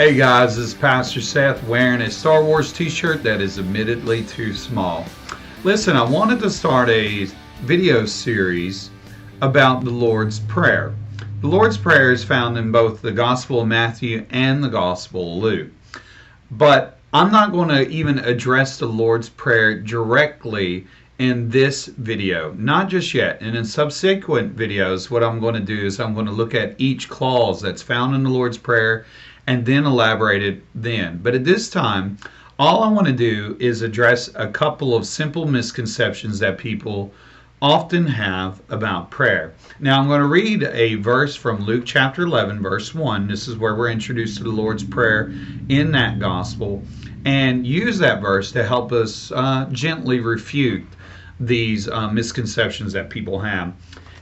Hey guys, this is Pastor Seth wearing a Star Wars t-shirt that is admittedly too small. Listen, I wanted to start a video series about the Lord's Prayer. The Lord's Prayer is found in both the Gospel of Matthew and the Gospel of Luke. But I'm not going to even address the Lord's Prayer directly in this video, not just yet. And in subsequent videos, what I'm going to do is I'm going to look at each clause that's found in the Lord's Prayer and then elaborate it then. But at this time, all I want to do is address a couple of simple misconceptions that people often have about prayer. Now I'm going to read a verse from Luke chapter 11, verse 1. This is where we're introduced to the Lord's Prayer in that gospel, and use that verse to help us gently refute these misconceptions that people have.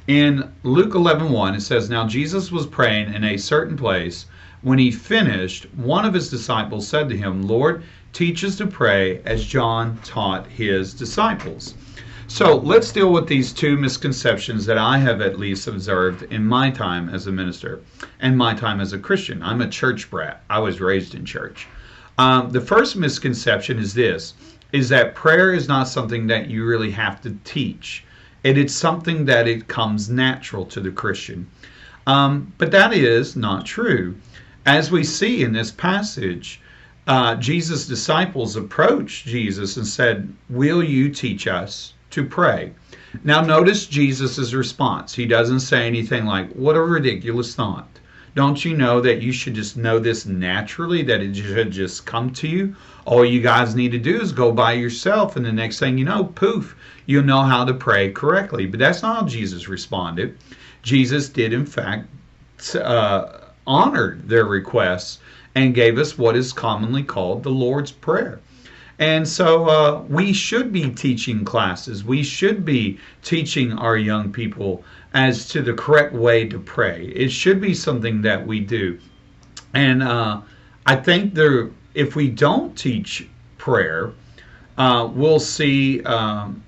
In Luke 11:1, it says, "Now Jesus was praying in a certain place. When he finished, one of his disciples said to him, 'Lord, teach us to pray as John taught his disciples.'" So let's deal with these two misconceptions that I have at least observed in my time as a minister and my time as a Christian. I'm a church brat. I was raised in church. The first misconception is this, is that prayer is not something that you really have to teach. It is something that it comes natural to the Christian. But that is not true. As we see in this passage, Jesus' disciples approached Jesus and said, "Will you teach us to pray?" Now notice Jesus' response. He doesn't say anything like, "What a ridiculous thought. Don't you know that you should just know this naturally, that it should just come to you? All you guys need to do is go by yourself, and the next thing you know, poof, you'll know how to pray correctly." But that's not how Jesus responded. Jesus did, in fact, honored their requests and gave us what is commonly called the Lord's Prayer. And so we should be teaching classes. We should be teaching our young people as to the correct way to pray. It should be something that we do. And I think if we don't teach prayer, we'll see an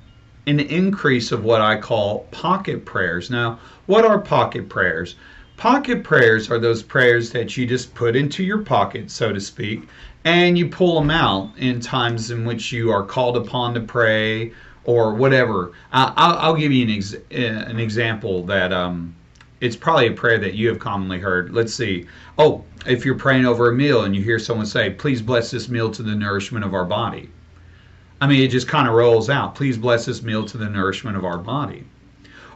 increase of what I call pocket prayers. Now, what are pocket prayers? Pocket prayers are those prayers that you just put into your pocket, so to speak, and you pull them out in times in which you are called upon to pray or whatever. I'll give you an example that it's probably a prayer that you have commonly heard. Let's see. Oh, if you're praying over a meal and you hear someone say, "Please bless this meal to the nourishment of our body." I mean, it just kind of rolls out. Please bless this meal to the nourishment of our body.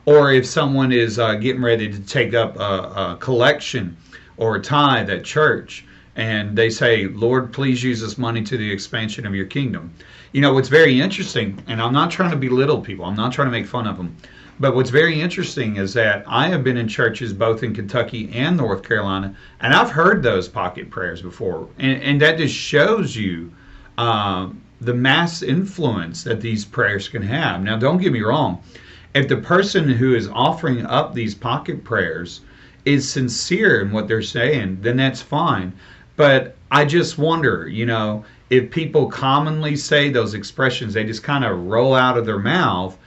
Or if someone is getting ready to take up a collection or a tithe at church, and they say, "Lord, please use this money to the expansion of your kingdom." You know, what's very interesting, and I'm not trying to belittle people, I'm not trying to make fun of them, but what's very interesting is that I have been in churches both in Kentucky and North Carolina, and I've heard those pocket prayers before. And that just shows you the mass influence that these prayers can have. Now, don't get me wrong. If the person who is offering up these pocket prayers is sincere in what they're saying, then that's fine. But I just wonder, if people commonly say those expressions, they just kind of roll out of their mouth,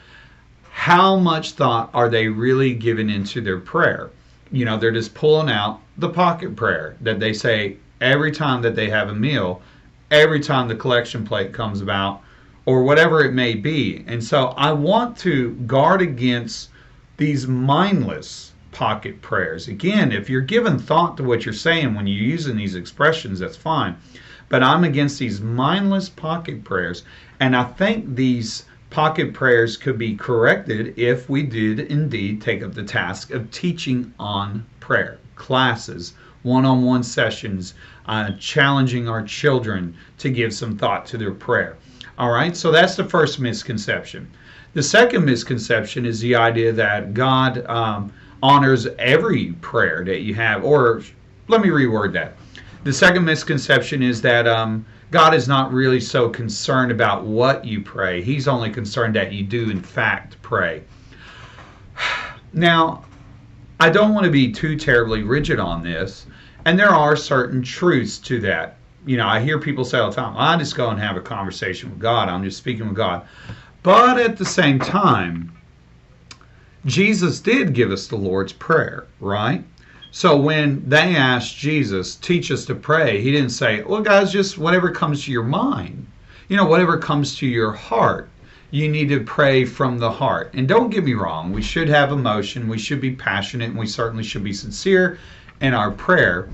how much thought are they really giving into their prayer? They're just pulling out the pocket prayer that they say every time that they have a meal, every time the collection plate comes about, or whatever it may be. And so I want to guard against these mindless pocket prayers. Again, if you're giving thought to what you're saying when you're using these expressions, that's fine. But I'm against these mindless pocket prayers. And I think these pocket prayers could be corrected if we did indeed take up the task of teaching on prayer. Classes, one-on-one sessions, challenging our children to give some thought to their prayer. All right, so that's the first misconception. The second misconception is the idea that God honors every prayer that you have, or let me reword that. The second misconception is that God is not really so concerned about what you pray. He's only concerned that you do, in fact, pray. Now, I don't want to be too terribly rigid on this, and there are certain truths to that. I hear people say all the time, "I just go and have a conversation with God. I'm just speaking with God." But at the same time, Jesus did give us the Lord's Prayer, right? So when they asked Jesus, teach us to pray, he didn't say, well, guys, just whatever comes to your mind, whatever comes to your heart. You need to pray from the heart. And don't get me wrong, we should have emotion, we should be passionate, and we certainly should be sincere in our prayer.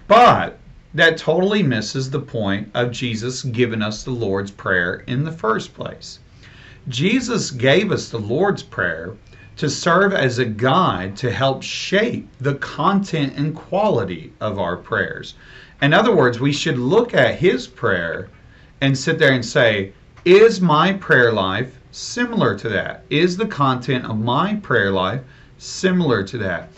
But that totally misses the point of Jesus giving us the Lord's Prayer in the first place. Jesus gave us the Lord's Prayer to serve as a guide to help shape the content and quality of our prayers. In other words, we should look at his prayer and sit there and say, is my prayer life similar to that? Is the content of my prayer life similar to that?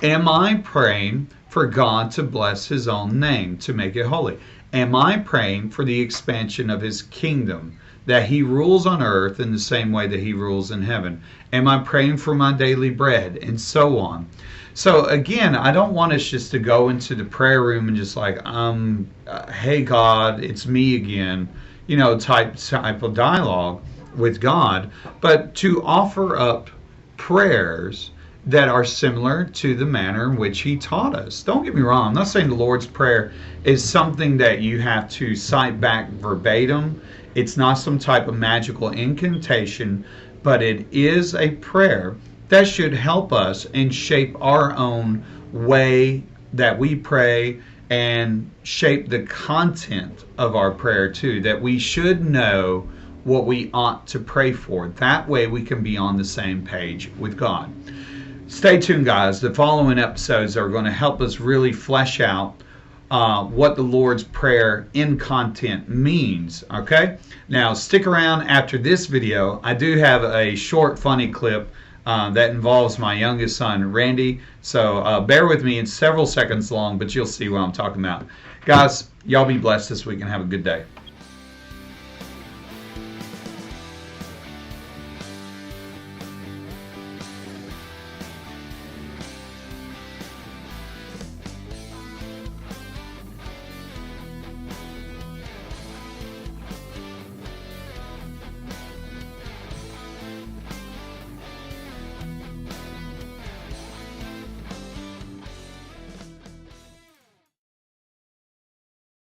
Am I praying for God to bless his own name, to make it holy? Am I praying for the expansion of his kingdom, that he rules on earth in the same way that he rules in heaven? Am I praying for my daily bread? And so on. So again, I don't want us just to go into the prayer room and just like, hey God, it's me again, type of dialogue with God, but to offer up prayers that are similar to the manner in which he taught us. Don't get me wrong, I'm not saying the Lord's Prayer is something that you have to cite back verbatim. It's not some type of magical incantation, but it is a prayer that should help us and shape our own way that we pray and shape the content of our prayer too, that we should know what we ought to pray for. That way we can be on the same page with God. Stay tuned, guys. The following episodes are going to help us really flesh out what the Lord's Prayer in content means. Okay? Now, stick around after this video. I do have a short, funny clip that involves my youngest son, Randy. So bear with me. It's several seconds long, but you'll see what I'm talking about. Guys, y'all be blessed this week and have a good day.